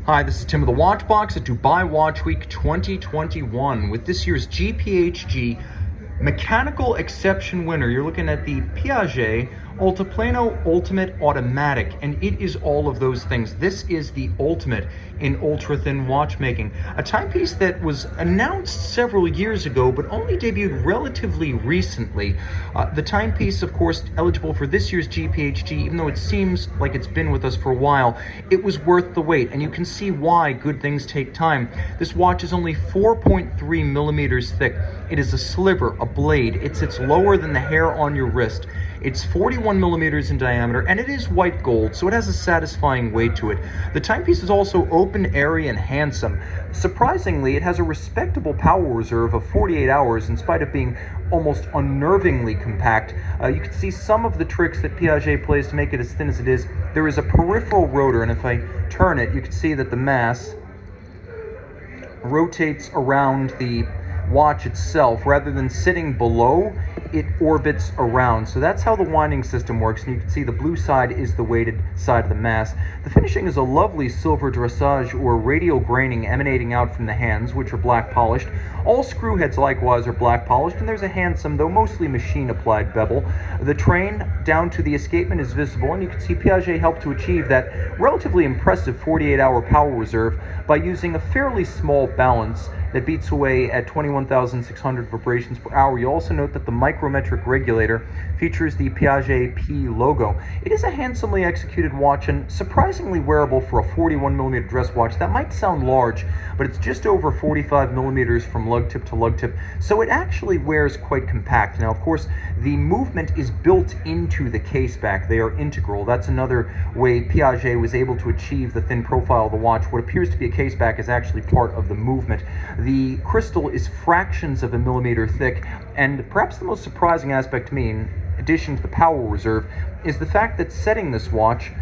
Hi, this is Tim of the Watchbox at Dubai Watch Week 2021 with this year's GPHG mechanical exception winner. You're looking at the Piaget Altiplano Ultimate Automatic, and it is all of those things. This is the ultimate in ultra-thin watchmaking. A timepiece that was announced several years ago, but only debuted relatively recently. The timepiece, of course, eligible for this year's GPHG, even though it seems like it's been with us for a while, it was worth the wait, and you can see why good things take time. This watch is only 4.3 millimeters thick. It is a sliver, a blade. It sits lower than the hair on your wrist. It's 41 millimeters in diameter, and it is white gold, so it has a satisfying weight to it. The timepiece is also open, airy, and handsome. Surprisingly, it has a respectable power reserve of 48 hours in spite of being almost unnervingly compact. You can see some of the tricks that Piaget plays to make it as thin as it is. There is a peripheral rotor, and if I turn it, you can see that the mass rotates around the watch itself. Rather than sitting below, it orbits around. So that's how the winding system works, and you can see the blue side is the weighted side of the mass. The finishing is a lovely silver dressage or radial graining emanating out from the hands, which are black polished. All screw heads likewise are black polished, and there's a handsome, though mostly machine applied bevel. The train down to the escapement is visible, and you can see Piaget helped to achieve that relatively impressive 48-hour power reserve by using a fairly small balance that beats away at 21,600 vibrations per hour. You also note that the micrometric regulator features the Piaget P logo. It is a handsomely executed watch and surprisingly wearable for a 41mm dress watch. That might sound large, but it's just over 45 millimeters from lug tip to lug tip, so it actually wears quite compact. Now, of course, the movement is built into the caseback. They are integral. That's another way Piaget was able to achieve the thin profile of the watch. What appears to be a caseback is actually part of the movement. The crystal is fractions of a millimeter thick, and perhaps the most surprising aspect to me, in addition to the power reserve, is the fact that setting this watch,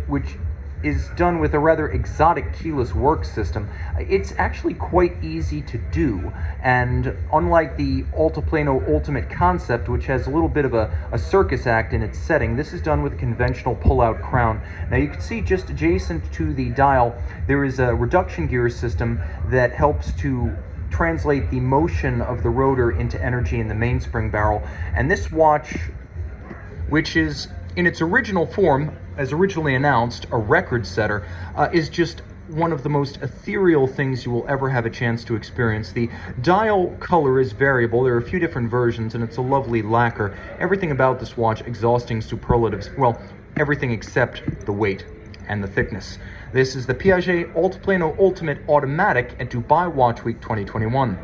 which is done with a rather exotic keyless work system, it's actually quite easy to do. And unlike the Altiplano Ultimate concept, which has a little bit of a circus act in its setting, this is done with a conventional pull-out crown. Now you can see just adjacent to the dial, there is a reduction gear system that helps to translate the motion of the rotor into energy in the mainspring barrel. And this watch, which is in its original form, as originally announced, a record setter, is just one of the most ethereal things you will ever have a chance to experience. The dial color is variable. There are a few different versions, and it's a lovely lacquer. Everything about this watch exhausting superlatives. Well, everything except the weight and the thickness. This is the Piaget Altiplano Ultimate Automatic at Dubai Watch Week 2021.